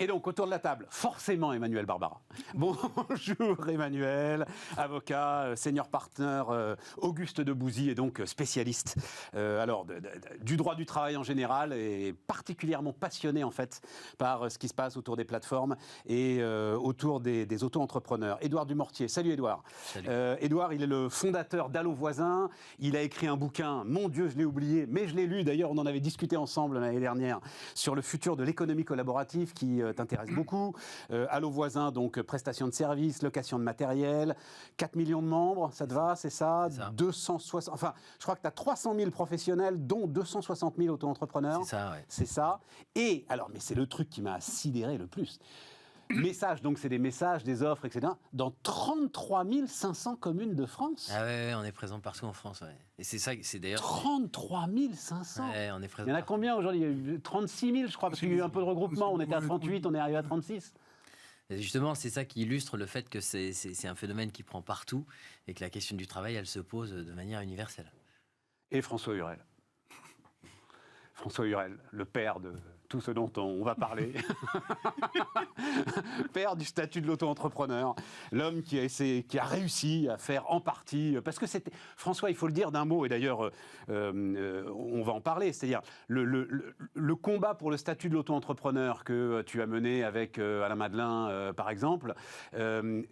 Et donc, autour de la table, forcément Emmanuel Barbara. Bonjour Emmanuel, avocat, senior partner, Auguste Debouzy, et donc spécialiste du droit du travail en général, et particulièrement passionné en fait par ce qui se passe autour des plateformes et autour des auto-entrepreneurs. Édouard Dumortier, salut Édouard. Salut. Édouard, il est le fondateur d'Allo Voisin. Il a écrit un bouquin, mon Dieu, je l'ai oublié, mais je l'ai lu. D'ailleurs, on en avait discuté ensemble l'année dernière sur le futur de l'économie collaborative qui t'intéresse beaucoup. Allo Voisin, donc prestation de services, location de matériel, 4 millions de membres, ça te va, c'est ça, 260, enfin, je crois que tu as 300 000 professionnels, dont 260 000 auto-entrepreneurs. C'est ça, ouais. C'est ça. Et, alors, mais c'est le truc qui m'a sidéré le plus. Messages, donc c'est des messages, des offres, etc. dans 33 500 communes de France. Ah ouais, on est présent partout en France, ouais. Et c'est ça, c'est d'ailleurs... 33 500 Ouais, on est présent. Il y en a partout. combien aujourd'hui? Il y a eu 36 000, je crois, parce qu'il y a eu un peu de regroupement. On était à 38, on est arrivé à 36. Et justement, c'est ça qui illustre le fait que c'est un phénomène qui prend partout et que la question du travail, elle se pose de manière universelle. Et François Hurel. François Hurel, le père de tout ce dont on va parler. Père du statut de l'auto-entrepreneur. L'homme qui a réussi à faire en partie... Parce que c'était... François, il faut le dire d'un mot, et d'ailleurs, on va en parler. C'est-à-dire, le combat pour le statut de l'auto-entrepreneur que tu as mené avec Alain Madelin, par exemple,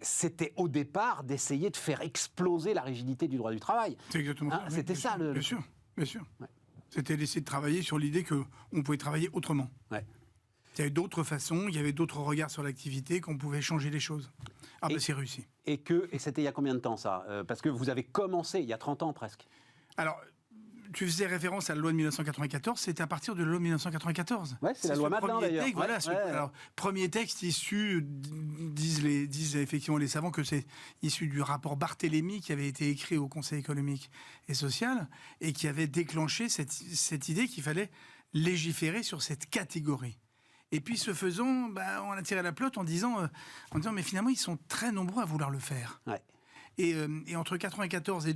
c'était au départ d'essayer de faire exploser la rigidité du droit du travail. C'est exactement ça. C'était ça, Bien sûr, bien sûr. Ouais. C'était d'essayer de travailler sur l'idée qu'on pouvait travailler autrement. Ouais. Il y avait d'autres façons, il y avait d'autres regards sur l'activité, qu'on pouvait changer les choses. Ah ben c'est réussi. Et c'était il y a combien de temps ça? Parce que vous avez commencé il y a 30 ans presque. Alors, tu faisais référence à la loi de 1994, c'était à partir de la loi de 1994. Ouais, c'est la loi Madelin d'ailleurs. Texte, Ouais, voilà, alors, premier texte issu, disent effectivement les savants que c'est issu du rapport Barthélemy qui avait été écrit au Conseil économique et social et qui avait déclenché cette idée qu'il fallait légiférer sur cette catégorie. Et puis, ce faisant, on a tiré la pelote en disant mais finalement, ils sont très nombreux à vouloir le faire. Ouais. Et entre 1994 et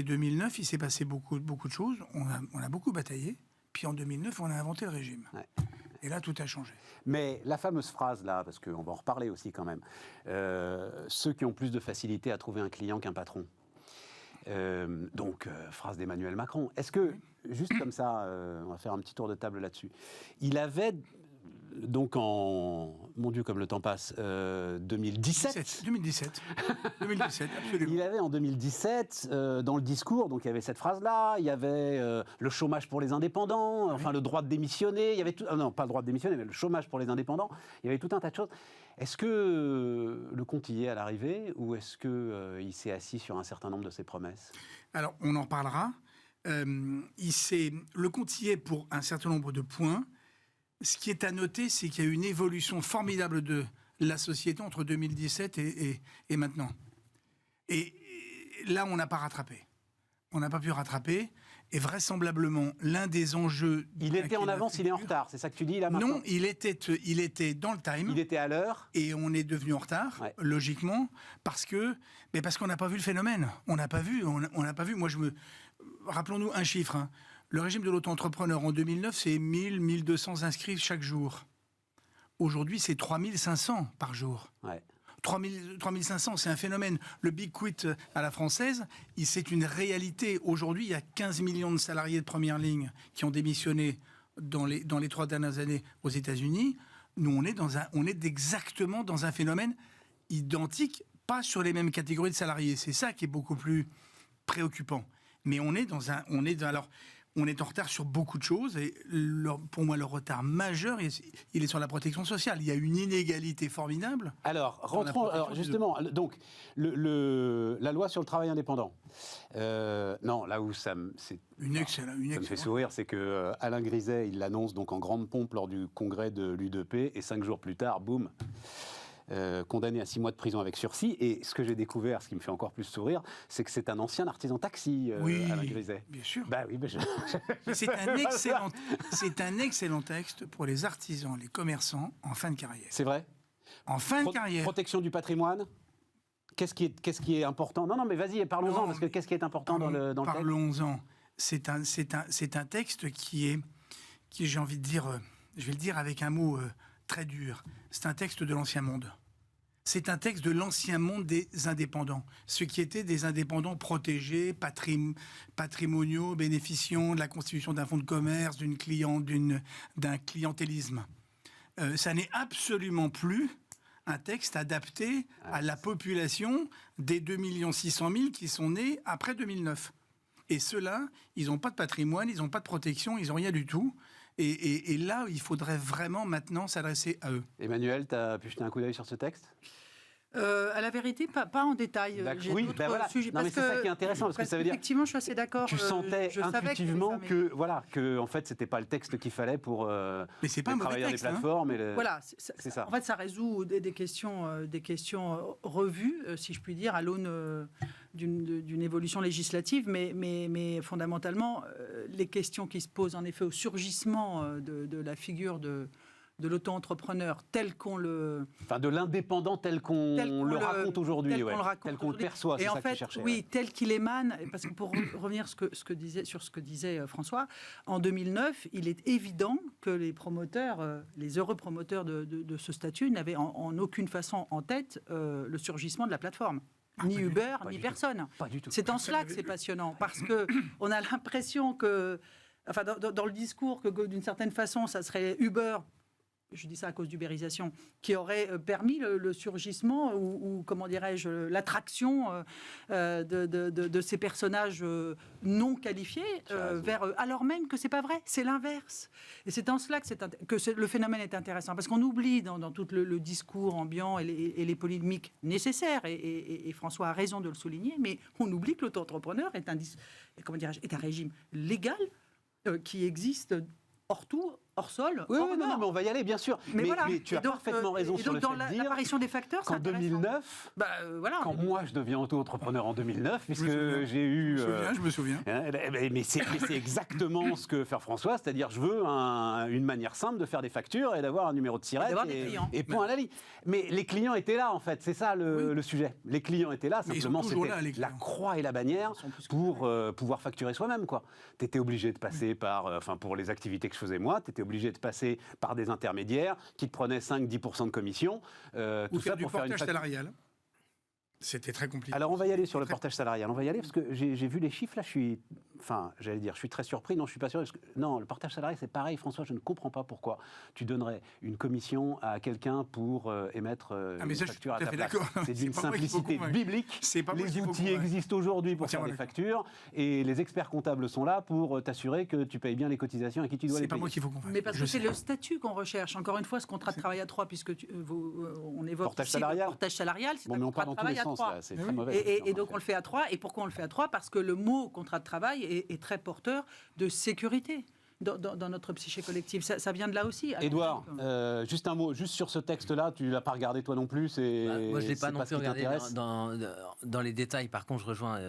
2009, il s'est passé beaucoup de choses. On a beaucoup bataillé. Puis en 2009, on a inventé le régime. Ouais. Et là, tout a changé. Mais la fameuse phrase là, parce qu'on va en reparler aussi quand même, ceux qui ont plus de facilité à trouver un client qu'un patron. Phrase d'Emmanuel Macron. Est-ce que, juste comme ça, on va faire un petit tour de table là-dessus, il avait... Donc mon Dieu, comme le temps passe, 2017. 2017, absolument. Il avait en 2017, dans le discours, donc il y avait cette phrase-là, il y avait le chômage pour les indépendants, enfin le droit de démissionner, il y avait tout, non, pas le droit de démissionner, mais le chômage pour les indépendants, il y avait tout un tas de choses. Est-ce que le compte y est à l'arrivée, ou est-ce qu'il s'est assis sur un certain nombre de ses promesses? Alors, on en parlera. Le compte y est pour un certain nombre de points. Ce qui est à noter, c'est qu'il y a eu une évolution formidable de la société entre 2017 et maintenant. Et là, on n'a pas rattrapé. On n'a pas pu rattraper. Et vraisemblablement, l'un des enjeux... Il était en avance, il est en retard. C'est ça que tu dis là maintenant? Non, il était dans le time. Il était à l'heure. Et on est devenu en retard, ouais. Logiquement, parce qu'on n'a pas vu le phénomène. On n'a pas vu. Moi, rappelons-nous un chiffre. Hein. Le régime de l'auto-entrepreneur en 2009, c'est 1200 inscrits chaque jour. Aujourd'hui, c'est 3500 par jour. Ouais. 3500, c'est un phénomène. Le Big Quit à la française, c'est une réalité. Aujourd'hui, il y a 15 millions de salariés de première ligne qui ont démissionné dans les 3 dernières années aux États-Unis. Nous, on est exactement dans un phénomène identique, pas sur les mêmes catégories de salariés. C'est ça qui est beaucoup plus préoccupant. Mais on est en retard sur beaucoup de choses et pour moi, le retard majeur, il est sur la protection sociale. Il y a une inégalité formidable. Alors, rentrons. Alors, justement, donc, la loi sur le travail indépendant. Non, là où ça me fait sourire, c'est que Alain Griset, il l'annonce donc en grande pompe lors du congrès de l'U2P et 5 jours plus tard, boum. Condamné à 6 mois de prison avec sursis. Et ce que j'ai découvert, ce qui me fait encore plus sourire, c'est que c'est un ancien artisan taxi, Alain Griset. Bien sûr. Bah oui, c'est un excellent texte pour les artisans, les commerçants en fin de carrière. C'est vrai. En fin de carrière. Protection du patrimoine. Qu'est-ce qui est important? Non, mais vas-y, parlons-en, parce que qu'est-ce qui est important dans le texte? Parlons-en. C'est un texte qui est, j'ai envie de dire, je vais le dire avec un mot très dur. C'est un texte de l'Ancien Monde. C'est un texte de l'Ancien Monde des indépendants. Ceux qui étaient des indépendants protégés, patrimoniaux, bénéficiant de la constitution d'un fonds de commerce, d'un clientélisme. Ça n'est absolument plus un texte adapté à la population des 2 600 000 qui sont nés après 2009. Et ceux-là, ils n'ont pas de patrimoine, ils n'ont pas de protection, ils n'ont rien du tout. Et là, il faudrait vraiment maintenant s'adresser à eux. Emmanuel, tu as pu jeter un coup d'œil sur ce texte ? À la vérité, pas en détail. J'ai oui, voilà. Sujets. Non, mais c'est ça qui est intéressant, parce que ça veut dire... Effectivement, je suis assez d'accord. Tu sentais intuitivement que en fait, c'était pas le texte qu'il fallait pour mais c'est pas les travailleurs des plateformes. Hein. Voilà, c'est ça. En fait, ça résout des questions revues, si je puis dire, à l'aune d'une évolution législative, mais fondamentalement, les questions qui se posent en effet au surgissement de la figure de l'auto-entrepreneur tel qu'on le... Enfin, de l'indépendant tel qu'on le raconte aujourd'hui, tel qu'on le perçoit, c'est ça que je cherchais. Oui, tel qu'il émane, parce que pour revenir sur ce que disait François, en 2009, il est évident que les promoteurs, les heureux promoteurs de ce statut n'avaient en aucune façon en tête le surgissement de la plateforme. Ni Uber, ni personne. Pas du tout. C'est en cela que c'est passionnant, parce qu'on a l'impression que, enfin, dans le discours, que d'une certaine façon, ça serait Uber, je dis ça à cause d'ubérisation, qui aurait permis le surgissement ou comment dirais-je, l'attraction de ces personnages non qualifiés alors même que c'est pas vrai, c'est l'inverse. Et c'est en cela que le phénomène est intéressant, parce qu'on oublie dans tout le discours ambiant et les polémiques nécessaires, et François a raison de le souligner, mais on oublie que l'auto-entrepreneur est un régime légal qui existe hors tout, hors sol. Oui, non, mais on va y aller, bien sûr. Mais tu as parfaitement raison sur le fait de dire l'apparition des facteurs, qu'en 2009, quand moi je deviens auto-entrepreneur en 2009, puisque j'ai eu... Je me souviens. Mais c'est exactement ce que fait François, c'est-à-dire je veux une manière simple de faire des factures et d'avoir un numéro de SIRET et point à la ligne. Mais les clients étaient là, en fait, c'est ça le sujet. Les clients étaient là, simplement c'était la croix et la bannière pour pouvoir facturer soi-même, quoi. Tu étais obligé de passer par... pour les activités que je faisais moi, tu étais obligé de passer par des intermédiaires qui te prenaient 5-10% de commission. Ou faire du portage salarial. C'était très compliqué. Alors on va y aller sur le portage salarial. On va y aller parce que j'ai vu les chiffres là. Je suis très surpris. Non, je suis pas sûr. Non, le portage salarial c'est pareil. François, je ne comprends pas pourquoi tu donnerais une commission à quelqu'un pour émettre une facture à ta place. C'est d'une simplicité biblique. Les outils existent aujourd'hui pour faire des factures et les experts comptables sont là pour t'assurer que tu payes bien les cotisations à qui tu dois les payer. C'est pas moi qu'il faut convaincre. Mais parce que c'est le statut qu'on recherche. Encore une fois, ce contrat de travail à 3, puisque on évoque portage salarial. Portage salarial, c'est un contrat de travail à 3. C'est très mauvais. Et donc on le fait à 3. Et pourquoi on le fait à 3 ? Parce que le mot contrat de travail est très porteur de sécurité dans notre psyché collective. Ça vient de là aussi. Édouard, juste un mot, juste sur ce texte-là, tu ne l'as pas regardé toi non plus moi, je ne l'ai pas non plus regardé dans les détails. Par contre, je rejoins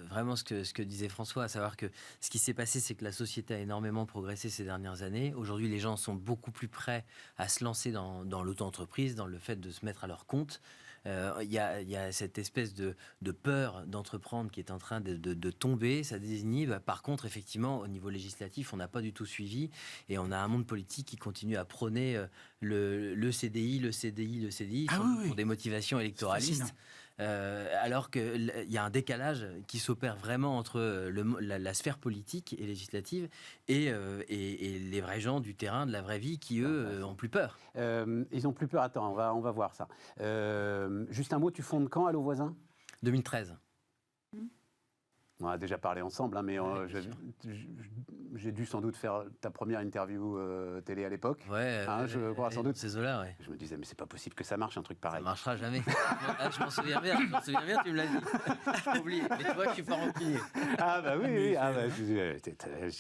vraiment ce que disait François, à savoir que ce qui s'est passé, c'est que la société a énormément progressé ces dernières années. Aujourd'hui, les gens sont beaucoup plus prêts à se lancer dans l'auto-entreprise, dans le fait de se mettre à leur compte. Il y a cette espèce de peur d'entreprendre qui est en train de tomber, ça désinhibe. Par contre, effectivement, au niveau législatif, on n'a pas du tout suivi et on a un monde politique qui continue à prôner le CDI pour des motivations électoralistes. Alors qu'il y a un décalage qui s'opère vraiment entre la sphère politique et législative et les vrais gens du terrain, de la vraie vie, qui, eux, ont plus peur. Ils n'ont plus peur. Attends, on va voir ça. Juste un mot, tu fondes quand, Allo Voisin ? 2013. On a déjà parlé ensemble, hein, mais j'ai dû sans doute faire ta première interview télé à l'époque. Je crois sans doute. Ces eaux-là, ouais. Je me disais, mais c'est pas possible que ça marche, un truc pareil. Ça marchera jamais. Je m'en souviens bien, tu me l'as dit. Je m'oublie. Mais tu vois, je suis pas rancunier. Ah bah oui.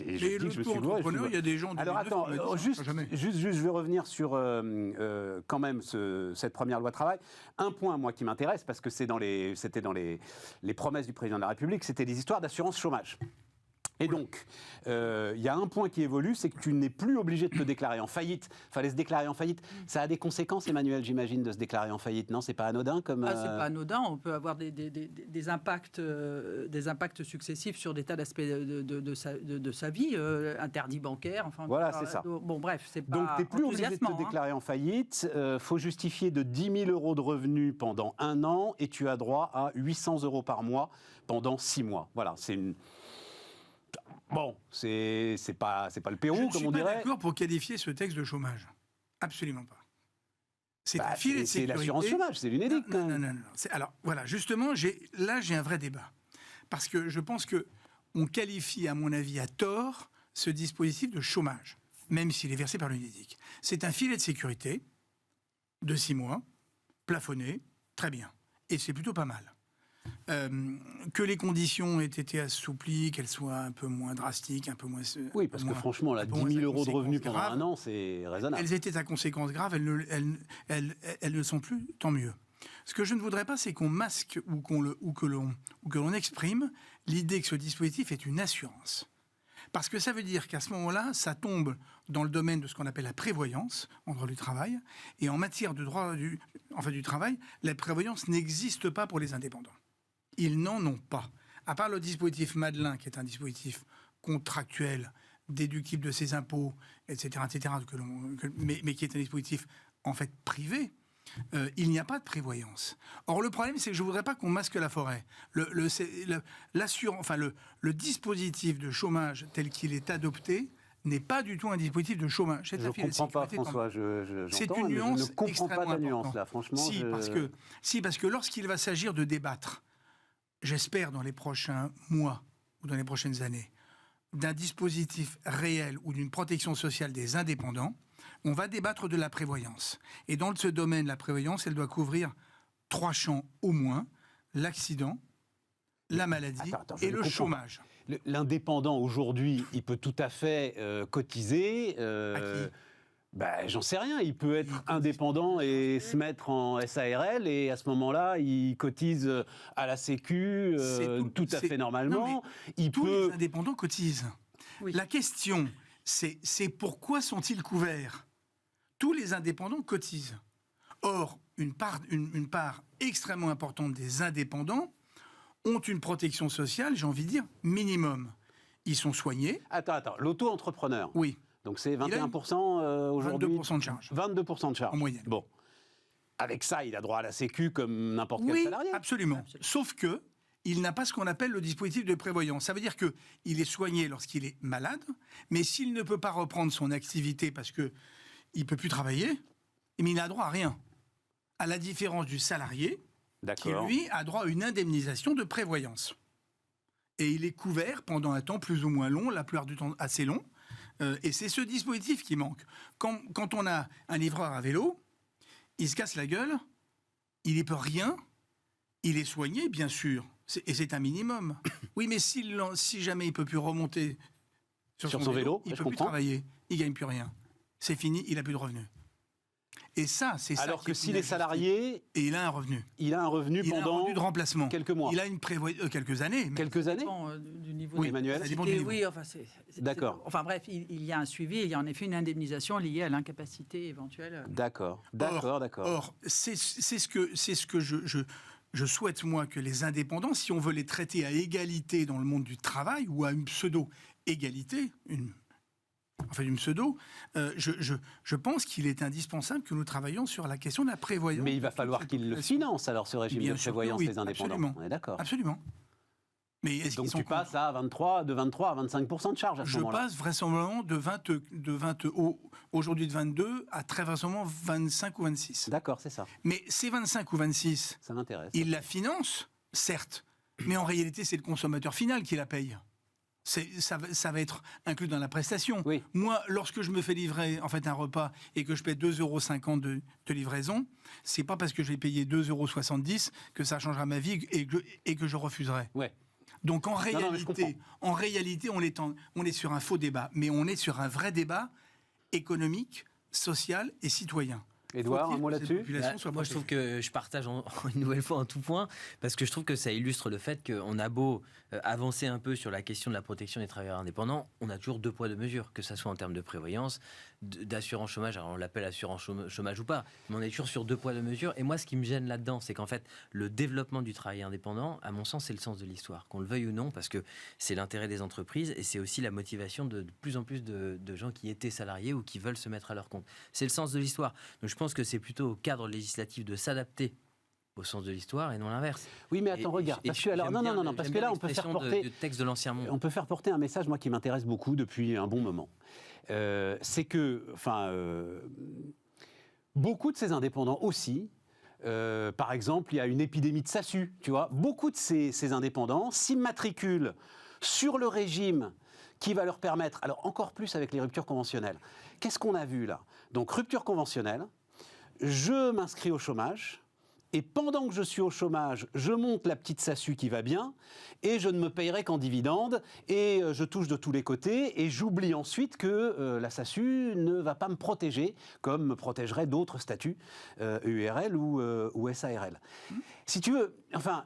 Mais l'auto-entrepreneur, il y a des gens... Alors attends, juste, je vais revenir sur quand même cette première loi travail. Un point, moi, qui m'intéresse, parce que c'était dans les promesses du président de la République, c'était les histoires d'assurance chômage. Et donc, il y a un point qui évolue, c'est que tu n'es plus obligé de te déclarer en faillite. Il fallait se déclarer en faillite. Ça a des conséquences, Emmanuel, j'imagine, de se déclarer en faillite. Non, c'est pas anodin comme... C'est pas anodin. On peut avoir des impacts successifs sur des tas d'aspects de sa vie, interdit bancaire. Enfin, voilà, c'est ça. Bon, bref, c'est pas donc, tu n'es plus obligé de te déclarer en faillite. Faut justifier de 10 000 € de revenus pendant 1 an et tu as droit à 800 € par mois pendant 6 mois. Voilà, c'est une... Bon, c'est pas le Pérou, comme on dirait. Je ne suis pas d'accord pour qualifier ce texte de chômage. Absolument pas. C'est un filet de sécurité. C'est l'assurance chômage, c'est l'UNEDIC. Non. Alors, voilà, justement, j'ai un vrai débat. Parce que je pense qu'on qualifie, à mon avis, à tort, ce dispositif de chômage, même s'il est versé par l'UNEDIC. C'est un filet de sécurité de 6 mois, plafonné, très bien. Et c'est plutôt pas mal. Que les conditions aient été assouplies, qu'elles soient un peu moins drastiques, un peu moins... Oui, parce que franchement, là, 10 000 € de revenus pendant 1 an, c'est raisonnable. Elles étaient à conséquences graves, elles ne sont plus, tant mieux. Ce que je ne voudrais pas, c'est qu'on masque ou que l'on exprime l'idée que ce dispositif est une assurance. Parce que ça veut dire qu'à ce moment-là, ça tombe dans le domaine de ce qu'on appelle la prévoyance en droit du travail. Et en matière de droit du travail, la prévoyance n'existe pas pour les indépendants. Ils n'en ont pas. À part le dispositif Madelin, qui est un dispositif contractuel, déductible de ses impôts, etc., mais qui est un dispositif en fait privé, il n'y a pas de prévoyance. Or, le problème, c'est que je ne voudrais pas qu'on masque la forêt. Le dispositif de chômage tel qu'il est adopté n'est pas du tout un dispositif de chômage. Je ne comprends pas, François. C'est une nuance. Je ne comprends pas ta nuance, là, franchement. Parce que lorsqu'il va s'agir de débattre, j'espère dans les prochains mois ou dans les prochaines années, d'un dispositif réel ou d'une protection sociale des indépendants, on va débattre de la prévoyance. Et dans ce domaine, la prévoyance, elle doit couvrir 3 champs au moins: l'accident, la maladie et le chômage. L'indépendant, aujourd'hui, il peut tout à fait cotiser. À qui ? J'en sais rien. Il peut être indépendant et se mettre en SARL, et à ce moment-là, il cotise à la Sécu tout à fait normalement. Les indépendants cotisent. Oui. La question, c'est pourquoi sont-ils couverts ? Tous les indépendants cotisent. Or, une part extrêmement importante des indépendants ont une protection sociale, j'ai envie de dire, minimum. Ils sont soignés. Attends. L'auto-entrepreneur. Oui. Donc c'est 21% aujourd'hui. 22% de charge. 22% de charge. En moyenne. Bon. Avec ça, il a droit à la Sécu comme n'importe quel salarié. Oui, absolument. Sauf que il n'a pas ce qu'on appelle le dispositif de prévoyance. Ça veut dire qu'il est soigné lorsqu'il est malade, mais s'il ne peut pas reprendre son activité parce qu'il ne peut plus travailler, mais il n'a droit à rien. À la différence du salarié, qui lui a droit à une indemnisation de prévoyance. Et il est couvert pendant un temps plus ou moins long, la plupart du temps assez long. Et c'est ce dispositif qui manque. Quand on a un livreur à vélo, il se casse la gueule, il n'y peut rien, il est soigné, bien sûr, et c'est un minimum. Oui, mais si jamais il ne peut plus remonter sur son vélo, il ne peut plus travailler, il ne gagne plus rien. C'est fini, il n'a plus de revenus. Et ça, c'est ça. Alors que s'il est salarié, et il a un revenu. Il a un revenu pendant de remplacement. Quelques mois. Il a une quelques années. Quelques années. Du niveau Emmanuel. Ça dépend du niveau. Oui, d'accord. Enfin bref, il y a un suivi, il y a en effet une indemnisation liée à l'incapacité éventuelle. D'accord. Or, c'est ce que je souhaite, moi, que les indépendants, si on veut les traiter à égalité dans le monde du travail, ou à une pseudo-égalité, une pseudo, je pense qu'il est indispensable que nous travaillions sur la question de la prévoyance. Mais il va falloir qu'ils le financent, alors, ce régime de prévoyance des indépendants. Absolument. On est d'accord. Absolument. Mais donc tu passes de 23 à 25% de charge à ce moment-là. Je passe vraisemblablement aujourd'hui de 22 à très vraisemblablement 25 ou 26. D'accord, c'est ça. Mais ces 25 ou 26, ça m'intéresse. Ils la financent, certes, mais en réalité, c'est le consommateur final qui la paye. Ça va être inclus dans la prestation. Oui. Moi, lorsque je me fais livrer un repas et que je paie 2,50 € de livraison, c'est pas parce que je vais payer 2,70 € que ça changera ma vie et que je refuserai. Ouais. Donc en réalité, on est sur un faux débat, mais on est sur un vrai débat économique, social et citoyen. Édouard, un mot là-dessus? Moi, je trouve que je partage une nouvelle fois en tout point, parce que je trouve que ça illustre le fait qu'on a beau avancer un peu sur la question de la protection des travailleurs indépendants, on a toujours 2 poids 2 mesures, que ce soit en termes de prévoyance, d'assurance chômage, alors on l'appelle assurance chômage ou pas, mais on est toujours sur 2 poids 2 mesures. Et moi, ce qui me gêne là-dedans, c'est qu'en fait, le développement du travail indépendant, à mon sens, c'est le sens de l'histoire, qu'on le veuille ou non, parce que c'est l'intérêt des entreprises et c'est aussi la motivation de plus en plus de gens qui étaient salariés ou qui veulent se mettre à leur compte. C'est le sens de l'histoire. Donc je pense que c'est plutôt au cadre législatif de s'adapter au sens de l'histoire et non l'inverse. Oui, mais attends, regarde. Parce que alors, non, parce que là, on peut faire porter du texte de l'Ancien Monde. On peut faire porter un message, moi, qui m'intéresse beaucoup depuis un bon moment. C'est que, beaucoup de ces indépendants aussi. Par exemple, il y a une épidémie de SASU, tu vois. Beaucoup de ces indépendants s'immatriculent sur le régime qui va leur permettre, alors encore plus avec les ruptures conventionnelles. Qu'est-ce qu'on a vu là? Donc, rupture conventionnelle, je m'inscris au chômage, et pendant que je suis au chômage, je monte la petite SASU qui va bien, et je ne me payerai qu'en dividende, et je touche de tous les côtés, et j'oublie ensuite que la SASU ne va pas me protéger, comme me protégeraient d'autres statuts, URL ou SARL. Si tu veux,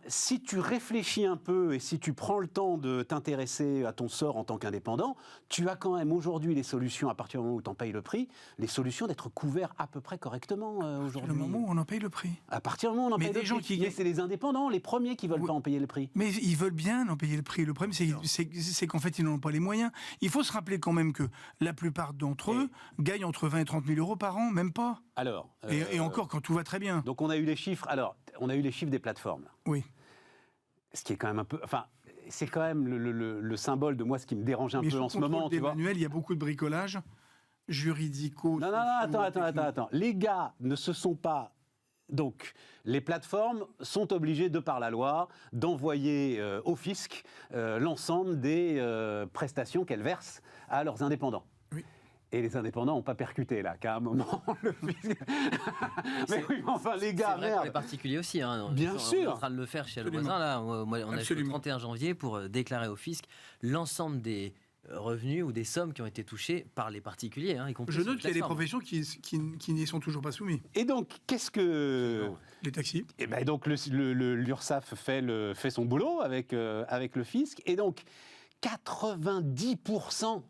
si tu réfléchis un peu, et si tu prends le temps de t'intéresser à ton sort en tant qu'indépendant, tu as quand même aujourd'hui les solutions, à partir du moment où tu en payes le prix, les solutions d'être couvert à peu près correctement aujourd'hui. Le moment où on en paye le prix. À partir du moment où on en paye le prix. Mais c'est les indépendants, les premiers qui ne veulent pas en payer le prix. Mais ils veulent bien en payer le prix. Le problème, c'est qu'en fait, ils n'en ont pas les moyens. Il faut se rappeler quand même que la plupart d'entre eux gagnent entre 20 et 30 000 euros par an, même pas. Alors, et encore, quand tout va très bien. Donc on a eu les chiffres. Alors, on a eu les chiffres des plateformes. Oui. Ce qui est quand même un peu... c'est quand même le symbole de moi, ce qui me dérange un peu en ce moment. Tu vois. Manuel, il y a beaucoup de bricolage juridico... Non, attends. Les gars ne se sont pas... Donc, les plateformes sont obligées, de par la loi, d'envoyer au fisc l'ensemble des prestations qu'elles versent à leurs indépendants. Oui. Et les indépendants n'ont pas percuté, là, qu'à un moment, le fisc... Mais oui, les gars, c'est vrai pour les particuliers aussi. Hein. Bien sûr. On est en train de le faire chez le voisin, là. On a le 31 janvier pour déclarer au fisc l'ensemble des revenus ou des sommes qui ont été touchées par les particuliers, y compris. Je note qu'il y a des professions qui n'y sont toujours pas soumises. Et donc, qu'est-ce que... Les taxis. Et ben donc, l'URSSAF fait son boulot avec le fisc. Et donc, 90%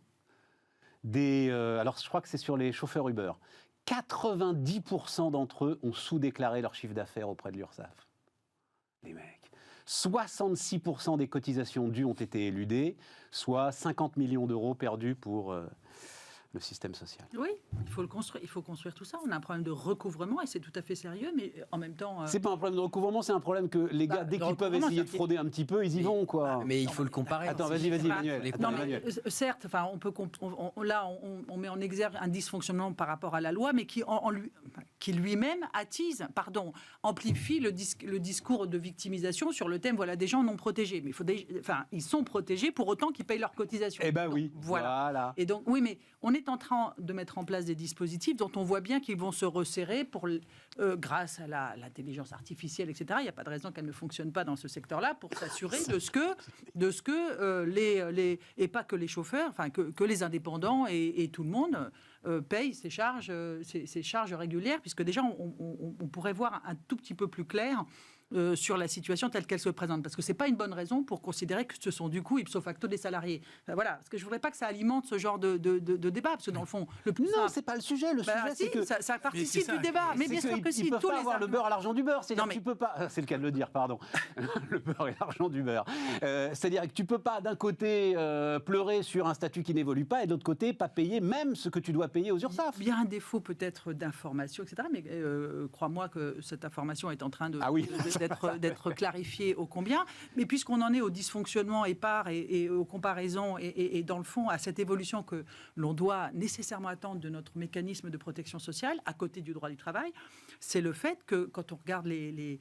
des... alors, je crois que c'est sur les chauffeurs Uber. 90% d'entre eux ont sous-déclaré leur chiffre d'affaires auprès de l'URSSAF. Les mecs. 66% des cotisations dues ont été éludées, soit 50 millions d'euros perdus pour le système social. Oui, il faut construire tout ça. On a un problème de recouvrement et c'est tout à fait sérieux, mais en même temps... C'est pas un problème de recouvrement, c'est un problème que les gars, dès qu'ils peuvent essayer de frauder un petit peu, ils y vont, quoi. Mais il faut le comparer. Attends, vas-y, Manuel. Certes, on met en exergue un dysfonctionnement par rapport à la loi, mais qui lui-même amplifie le discours de victimisation sur le thème, voilà, des gens non protégés. Mais ils sont protégés pour autant qu'ils payent leurs cotisations. Eh ben oui, voilà. Et donc, oui, mais on est en train de mettre en place des dispositifs dont on voit bien qu'ils vont se resserrer grâce à l'intelligence artificielle, etc. Il n'y a pas de raison qu'elle ne fonctionne pas dans ce secteur-là pour s'assurer de ce que et pas que les chauffeurs, que les indépendants et tout le monde payent ces charges régulières, puisque déjà on pourrait voir un tout petit peu plus clair sur la situation telle qu'elle se présente, parce que c'est pas une bonne raison pour considérer que ce sont du coup ipso facto des salariés. Voilà, parce que je voudrais pas que ça alimente ce genre de débat, parce que dans le fond, le plus simple, c'est pas le sujet. Le sujet, c'est que ça participe du débat. Mais bien sûr que si, ils peuvent pas avoir le beurre à l'argent du beurre. C'est-à-dire que tu peux pas. C'est le cas de le dire, pardon. Le beurre et l'argent du beurre. C'est-à-dire que tu peux pas d'un côté pleurer sur un statut qui n'évolue pas et de l'autre côté pas payer même ce que tu dois payer aux URSSAF. Il y a un défaut peut-être d'information, etc. Mais crois-moi que cette information est en train d'être clarifiée ô combien. Mais puisqu'on en est au dysfonctionnement épars et aux comparaisons et dans le fond à cette évolution que l'on doit nécessairement attendre de notre mécanisme de protection sociale à côté du droit du travail, c'est le fait que quand on regarde les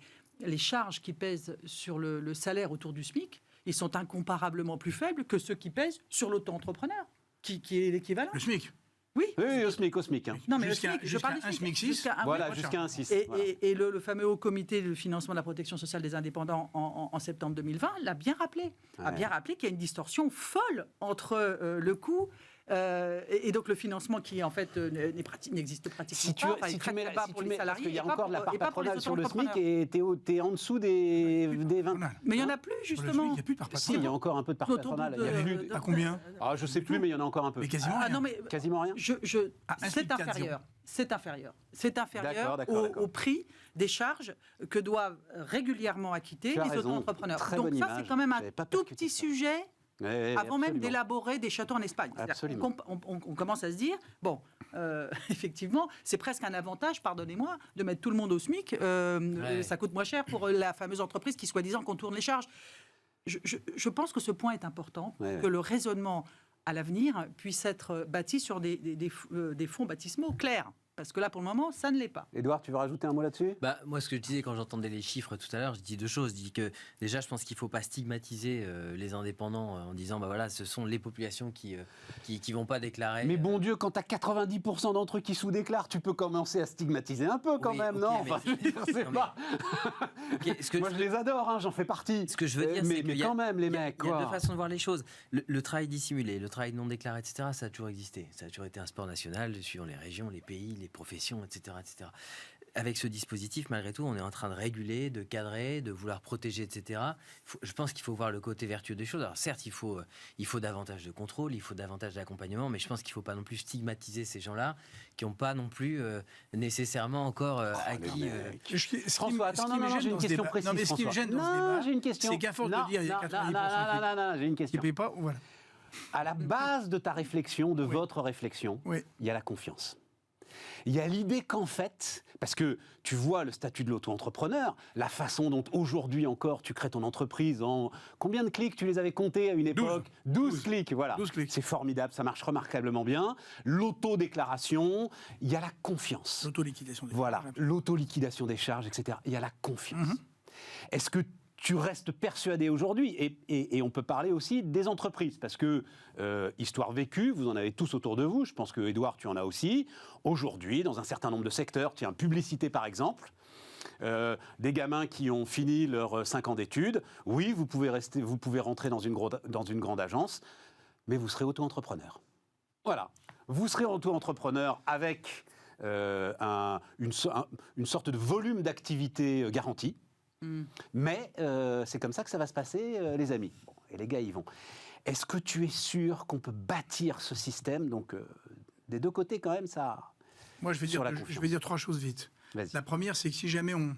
charges qui pèsent sur le salaire autour du SMIC, ils sont incomparablement plus faibles que ceux qui pèsent sur l'auto-entrepreneur, qui est l'équivalent. Le SMIC. Oui, au SMIC. Non, mais je parle un SMIC 6. Jusqu'à un 6. Et le fameux Haut Comité de financement de la protection sociale des indépendants en septembre 2020 l'a bien rappelé. A bien rappelé qu'il y a une distorsion folle entre le coût Et donc le financement qui en fait n'existe pratiquement pas. Si tu mets pour les salariés, parce qu'il y a encore de la part et pas pour les patronale sur le SMIC auto-entrepreneurs. et t'es en dessous des 20. Mais il n'y en a plus, justement. Il n'y a plus de part Si, patronale. il y a encore un peu de part patronale. Il y a plus à combien? Je sais plus, mais il y en a encore un peu. Mais quasiment rien. Non, mais Quasiment rien. c'est inférieur. C'est inférieur. C'est inférieur D'accord. au prix des charges que doivent régulièrement acquitter Tu as les raison. auto-entrepreneurs. Très Donc bonne ça, image. c'est quand même un J'avais pas tout percuté petit ça. sujet avant même Absolument. d'élaborer des châteaux en Espagne. C'est-à-dire Absolument. On commence à se dire, bon, effectivement, c'est presque un avantage, pardonnez-moi, de mettre tout le monde au SMIC. Ça coûte moins cher pour la fameuse entreprise qui, soi-disant, contourne les charges. Je pense que ce point est important, que le raisonnement à l'avenir puisse être bâti sur des fonds baptismaux clairs. Parce que là, pour le moment, ça ne l'est pas. Édouard, tu veux rajouter un mot là-dessus ? Moi, ce que je disais quand j'entendais les chiffres tout à l'heure, je dis deux choses. Je dis que déjà, je pense qu'il ne faut pas stigmatiser les indépendants en disant, voilà, ce sont les populations qui vont pas déclarer. Mais bon Dieu, quand tu as 90% d'entre eux qui sous-déclarent, tu peux commencer à stigmatiser un peu quand même, non ? Moi, je les adore, j'en fais partie. Ce que je veux dire, c'est mais quand même, les mecs, il y a deux façons de voir les choses. Le travail dissimulé, le travail non déclaré, etc., ça a toujours existé. Ça a toujours été un sport national, suivant les régions, les pays, les professions, etc., etc. Avec ce dispositif, malgré tout, on est en train de réguler, de cadrer, de vouloir protéger, etc. Je pense qu'il faut voir le côté vertueux des choses. Alors certes, il faut davantage de contrôle, il faut davantage d'accompagnement, mais je pense qu'il ne faut pas non plus stigmatiser ces gens-là qui n'ont pas non plus nécessairement encore acquis... François, attends, j'ai une question précise. Non, mais ce qui me gêne dans ce débat, j'ai une question. c'est qu'à force de dire il y a 90% Non, j'ai une question. qui ne payent pas, voilà. À la base de ta réflexion, de votre réflexion, il y a la confiance. Il y a l'idée qu'en fait, parce que tu vois le statut de l'auto-entrepreneur, la façon dont aujourd'hui encore tu crées ton entreprise en... Combien de clics tu les avais comptés à une époque ? 12 clics, voilà. 12 clics. C'est formidable, ça marche remarquablement bien. L'autodéclaration, il y a la confiance. L'autoliquidation des Voilà, charges. l'autoliquidation des charges, etc. Il y a la confiance. Est-ce que tu restes persuadé aujourd'hui, et on peut parler aussi des entreprises, parce que histoire vécue, vous en avez tous autour de vous, je pense que Édouard, tu en as aussi. Aujourd'hui, dans un certain nombre de secteurs, tiens, publicité par exemple, des gamins qui ont fini leurs 5 ans d'études, oui, vous pouvez rentrer dans une grande agence, mais vous serez auto-entrepreneur. Voilà, vous serez auto-entrepreneur avec une sorte de volume d'activité garanti. Mais c'est comme ça que ça va se passer, les amis. Bon, et les gars, ils vont. Est-ce que tu es sûr qu'on peut bâtir ce système ? Donc, des deux côtés, quand même, ça... Moi, je vais dire 3 choses vite. Vas-y. La première, c'est que si jamais on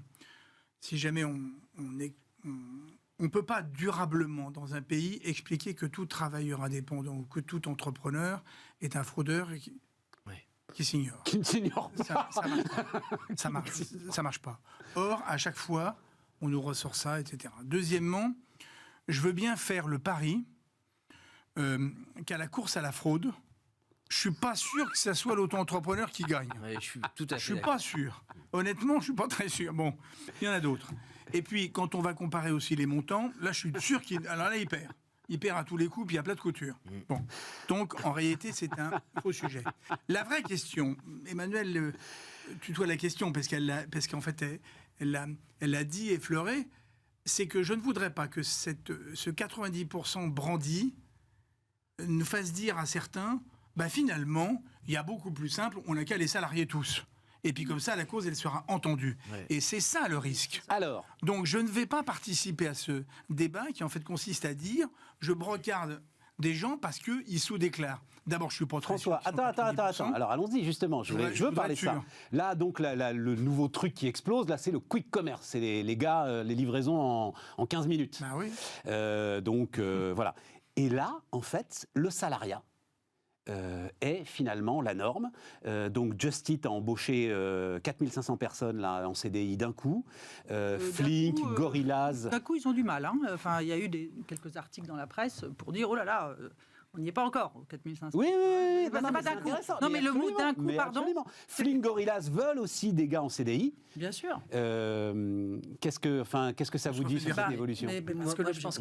peut pas durablement, dans un pays, expliquer que tout travailleur indépendant ou que tout entrepreneur est un fraudeur et qui s'ignore. Qui ne s'ignore pas. Ça marche pas. Or, à chaque fois, on nous ressort ça, etc. Deuxièmement, je veux bien faire le pari qu'à la course à la fraude, je suis pas sûr que ce soit l'auto-entrepreneur qui gagne. Je suis tout à fait Je suis pas sûr. Honnêtement, je suis pas très sûr. Bon, il y en a d'autres. Et puis, quand on va comparer aussi les montants, là, je suis sûr alors là, il perd. Il perd à tous les coups, puis à plat de couture. Bon. Donc, en réalité, c'est un faux sujet. La vraie question, Emmanuel tutoie la question, parce qu'en fait, elle l'a dit, effleuré, c'est que je ne voudrais pas que ce 90% brandi nous fasse dire à certains, finalement, il y a beaucoup plus simple, on n'a qu'à les salarier tous. Et puis comme ça, la cause, elle sera entendue. Ouais. Et c'est ça le risque. Alors, donc je ne vais pas participer à ce débat qui en fait consiste à dire, je brocarde des gens parce qu'ils sous-déclarent. D'abord, je suis pas très François, attends. Alors allons-y justement. Je veux parler de ça. Là, donc, le nouveau truc qui explose, là, c'est le quick commerce. C'est les gars, les livraisons en 15 minutes. Bah oui. Voilà. Et là, en fait, le salariat est finalement la norme. Donc Just Eat a embauché 4500 personnes là, en CDI d'un coup. Flink, Gorillaz... D'un coup, ils ont du mal. Enfin, il y a eu quelques articles dans la presse pour dire « Oh là là, on n'y est pas encore, 4500 ». Oui. C'est pas d'un coup. Non, mais le mot d'un coup, pardon. Absolument. Flink, Gorillaz veulent aussi des gars en CDI. Bien sûr. Qu'est-ce que ça vous dit sur cette évolution ?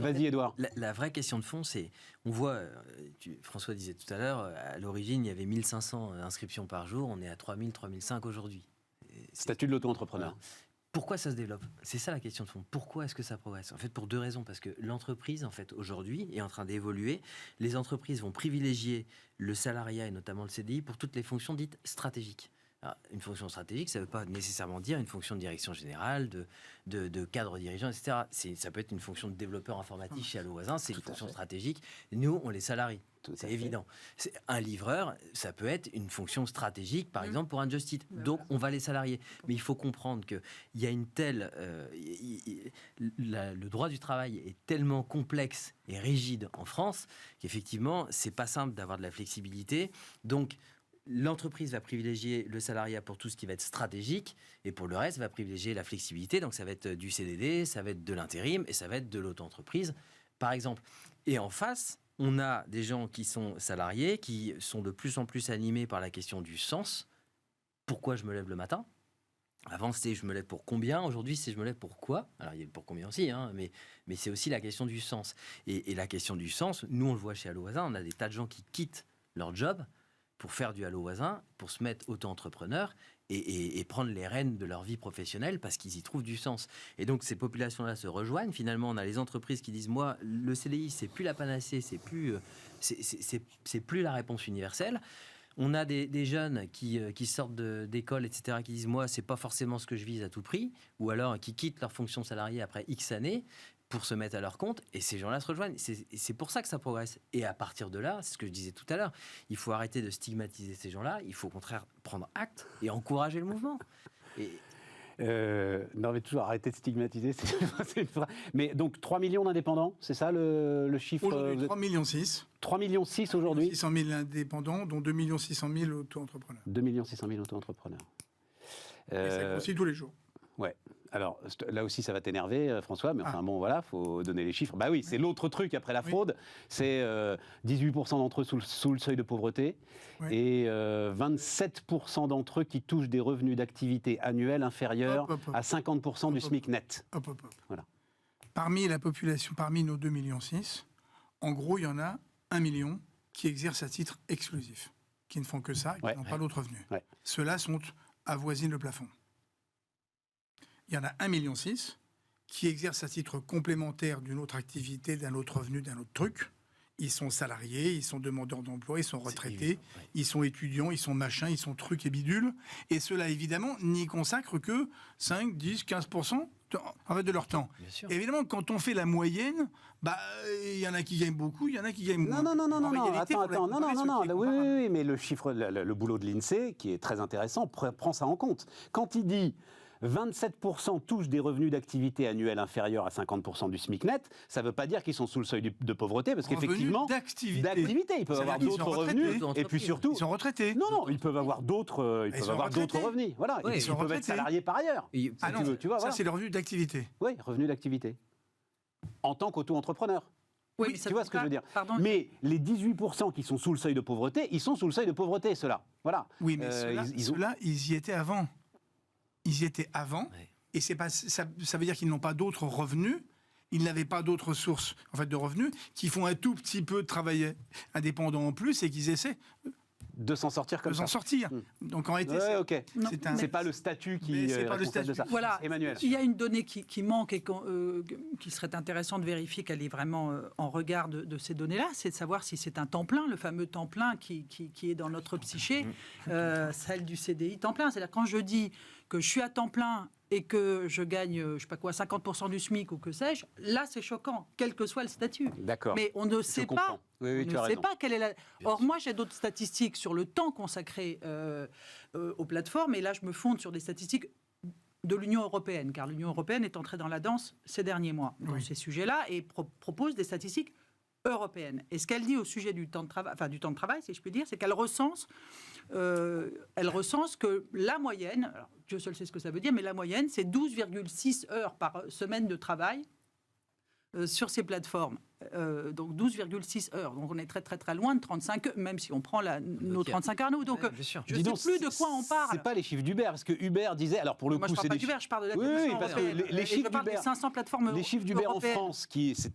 Vas-y, Édouard. La vraie question de fond, c'est, on voit, François disait tout à l'heure, à l'origine, il y avait 1500 inscriptions par jour, on est à 3000, 3005 aujourd'hui. Statut de l'auto-entrepreneur. Pourquoi ça se développe? C'est ça la question de fond. Pourquoi est-ce que ça progresse? En fait, pour deux raisons. Parce que l'entreprise, en fait, aujourd'hui, est en train d'évoluer. Les entreprises vont privilégier le salariat et notamment le CDI pour toutes les fonctions dites stratégiques. Alors, une fonction stratégique, ça ne veut pas nécessairement dire une fonction de direction générale, de cadre dirigeant, etc. Ça peut être une fonction de développeur informatique chez Allo Voisin, c'est une fonction stratégique. Nous, on les salarie. C'est évident. Un livreur, ça peut être une fonction stratégique, par exemple, pour un Just Eat. Donc, on va les salarier. Mais il faut comprendre qu'il y a une telle... le droit du travail est tellement complexe et rigide en France qu'effectivement, c'est pas simple d'avoir de la flexibilité. Donc, l'entreprise va privilégier le salariat pour tout ce qui va être stratégique et pour le reste, va privilégier la flexibilité. Donc, ça va être du CDD, ça va être de l'intérim et ça va être de l'auto-entreprise, par exemple. Et en face... on a des gens qui sont salariés, qui sont de plus en plus animés par la question du sens. Pourquoi je me lève le matin? Avant, c'était je me lève pour combien? Aujourd'hui, c'est je me lève pour quoi? Alors, il y a le pour combien aussi, hein, mais c'est aussi la question du sens. Et la question du sens, nous, on le voit chez Allo Voisin, on a des tas de gens qui quittent leur job pour faire du Allo Voisin, pour se mettre auto-entrepreneur et prendre les rênes de leur vie professionnelle parce qu'ils y trouvent du sens. Et donc, ces populations-là se rejoignent. Finalement, on a les entreprises qui disent, moi, le CDI, c'est plus la panacée, c'est plus la réponse universelle. On a des jeunes qui sortent d'école, etc., qui disent, moi, c'est pas forcément ce que je vise à tout prix, ou alors qui quittent leur fonction salariée après X années pour se mettre à leur compte, et ces gens-là se rejoignent. C'est pour ça que ça progresse. Et à partir de là, c'est ce que je disais tout à l'heure, il faut arrêter de stigmatiser ces gens-là, il faut au contraire prendre acte et encourager le mouvement. Non, mais toujours arrêter de stigmatiser. Mais donc 3 millions d'indépendants, c'est ça le chiffre? Aujourd'hui, 3,6 millions. 3,6 millions aujourd'hui. 600 000 indépendants, dont 2 600 000 auto-entrepreneurs. 2 600 000 auto-entrepreneurs. Et ça grossit tous les jours. Ouais. Alors là aussi, ça va t'énerver, François, mais enfin bon, voilà, faut donner les chiffres. Bah oui, c'est l'autre truc après la fraude. C'est 18% d'entre eux sous le seuil de pauvreté et 27% d'entre eux qui touchent des revenus d'activité annuels inférieurs à 50% du SMIC net. Voilà. Parmi la population, parmi nos 2,6 millions, en gros, il y en a 1 million qui exercent à titre exclusif, qui ne font que ça, et qui n'ont pas d'autres revenus. Ceux-là avoisinent le plafond. Il y en a 1,6 million qui exercent à titre complémentaire d'une autre activité, d'un autre revenu, d'un autre truc. Ils sont salariés, ils sont demandeurs d'emploi, ils sont retraités, ils sont étudiants, ils sont machins, ils sont trucs et bidules. Et ceux-là, évidemment, n'y consacrent que 5, 10, 15% de leur temps. Évidemment, quand on fait la moyenne, il y en a qui gagnent beaucoup, il y en a qui gagnent moins. Non, attends, oui, mais le chiffre, le boulot de l'INSEE, qui est très intéressant, prend ça en compte. Quand il dit 27% touchent des revenus d'activité annuels inférieurs à 50% du SMIC net, ça ne veut pas dire qu'ils sont sous le seuil de pauvreté, parce qu'effectivement, d'activité, ils peuvent avoir d'autres revenus, et puis surtout... Ils sont retraités. Non, ils peuvent avoir d'autres revenus. Voilà, ils peuvent être salariés par ailleurs. Tu vois, ça, c'est le revenu d'activité. Oui, revenu d'activité. En tant qu'auto-entrepreneur. Oui, tu vois ce que je veux dire. Mais les 18% qui sont sous le seuil de pauvreté, ils sont sous le seuil de pauvreté, ceux-là. Voilà. Oui, mais ceux-là, ils y étaient avant. Ils y étaient avant, et c'est pas, ça veut dire qu'ils n'ont pas d'autres revenus, ils n'avaient pas d'autres sources de revenus, qui font un tout petit peu de travail indépendant en plus, et qu'ils essaient de s'en sortir comme ça. Donc en réalité, c'est pas le statut qui est responsable de ça. Voilà, Emmanuel. Il y a une donnée qui manque et qui serait intéressant de vérifier qu'elle est vraiment en regard de ces données-là, c'est de savoir si c'est un temps plein, le fameux temps plein qui est dans notre psyché, celle du CDI temps plein. C'est-à-dire quand je dis que je suis à temps plein et que je gagne, 50% du SMIC ou que sais-je, là c'est choquant, quel que soit le statut. D'accord. Mais on ne sait pas. Oui, on ne sait pas quelle est la... Or, moi, j'ai d'autres statistiques sur le temps consacré aux plateformes, et là, je me fonde sur des statistiques de l'Union européenne, car l'Union européenne est entrée dans la danse ces derniers mois dans ces sujets-là, et propose des statistiques européennes. Et ce qu'elle dit au sujet du temps de travail, si je puis dire, c'est qu'elle recense que la moyenne, alors Dieu seul sait ce que ça veut dire, mais la moyenne, c'est 12,6 heures par semaine de travail sur ces plateformes. donc 12,6 heures. Donc on est très très très loin de 35 heures, même si on prend nos 35 heures à nous. Donc je ne sais plus de quoi on parle. C'est pas les chiffres d'Uber, parce que Uber disait, alors pour le Moi, coup, je parle pas d'Uber, je parle de la Commission parce que européenne. les chiffres je parle des 500 plateformes les chiffres d'Uber en France,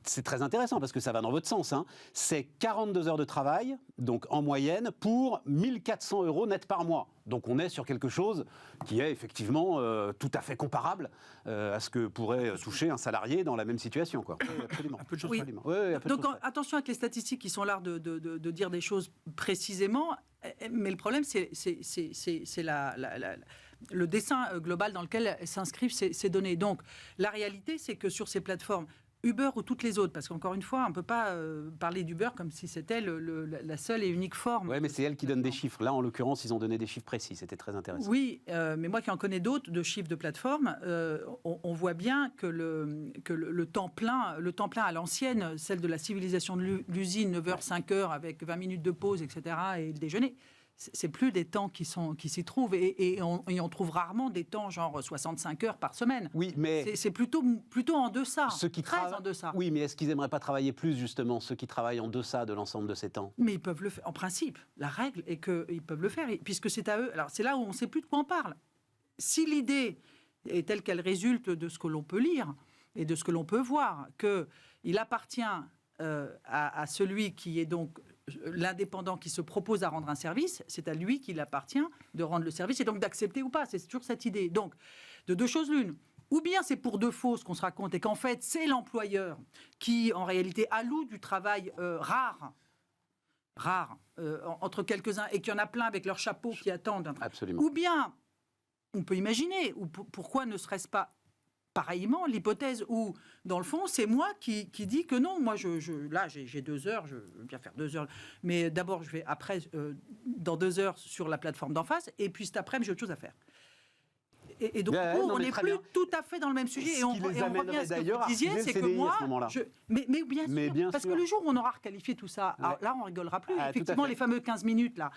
c'est très intéressant parce que ça va dans votre sens, hein, c'est 42 heures de travail, donc en moyenne, pour 1400 € net par mois. Donc on est sur quelque chose qui est effectivement tout à fait comparable à ce que pourrait toucher un salarié dans la même situation, quoi. Oui, absolument. Un peu de choses. Oui. Absolument. Oui, Donc attention avec les statistiques qui sont là de dire des choses précisément, mais le problème c'est le dessin global dans lequel s'inscrivent ces données. Donc la réalité c'est que sur ces plateformes, Uber ou toutes les autres, parce qu'encore une fois, on ne peut pas parler d'Uber comme si c'était la seule et unique forme. Oui, mais c'est elle qui donne des chiffres. Là, en l'occurrence, ils ont donné des chiffres précis. C'était très intéressant. Oui, mais moi qui en connais d'autres, de chiffres de plateforme, on voit bien que le temps plein à l'ancienne, celle de la civilisation de l'usine, 9h, 5h, avec 20 minutes de pause, etc., et le déjeuner, c'est plus des temps qui s'y trouvent. Et on trouve rarement des temps genre 65 heures par semaine. Oui, mais c'est plutôt en deçà. Très en deçà. Oui, mais est-ce qu'ils n'aimeraient pas travailler plus, justement, ceux qui travaillent en deçà de l'ensemble de ces temps? Mais ils peuvent le faire. En principe, la règle est qu'ils peuvent le faire, puisque c'est à eux. Alors, c'est là où on ne sait plus de quoi on parle. Si l'idée est telle qu'elle résulte de ce que l'on peut lire et de ce que l'on peut voir, qu'il appartient à celui qui est donc l'indépendant qui se propose à rendre un service, c'est à lui qu'il appartient de rendre le service et donc d'accepter ou pas. C'est toujours cette idée. Donc, de deux choses l'une. Ou bien c'est pour de faux ce qu'on se raconte et qu'en fait, c'est l'employeur qui, en réalité, alloue du travail rare, entre quelques-uns, et qu'il y en a plein avec leur chapeau qui attendent. Absolument. Ou bien, on peut imaginer, ou pourquoi ne serait-ce pas pareillement l'hypothèse où, dans le fond, c'est moi qui dis que non, moi, là, j'ai 2 heures, je veux bien faire 2 heures, mais d'abord, je vais après, dans 2 heures, sur la plateforme d'en face, et puis cet après-midi, j'ai autre chose à faire. Et donc, on n'est plus tout à fait dans le même sujet. Et on revient à ce que vous disiez, c'est que moi... Mais bien sûr, parce que le jour où on aura requalifié tout ça, alors là, on ne rigolera plus. Effectivement, les fameux 15 minutes, là,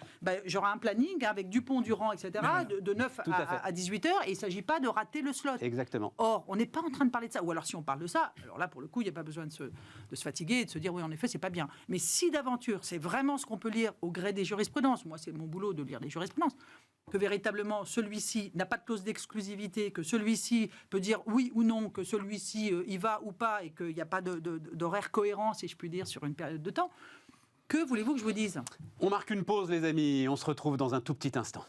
j'aurai un planning avec Dupont, Durand, etc., de 9 à 18 heures, et il ne s'agit pas de rater le slot. Exactement. Or, on n'est pas en train de parler de ça. Ou alors, si on parle de ça, alors là, pour le coup, il n'y a pas besoin de se fatiguer et de se dire, oui, en effet, c'est pas bien. Mais si d'aventure, c'est vraiment ce qu'on peut lire au gré des jurisprudences, moi, c'est mon boulot de lire des jurisprudences, que véritablement celui-ci n'a pas de clause d'exclusivité, que celui-ci peut dire oui ou non, que celui-ci y va ou pas, et qu'il n'y a pas d'horaire cohérent, si je puis dire, sur une période de temps, que voulez-vous que je vous dise ? On marque une pause, les amis, on se retrouve dans un tout petit instant.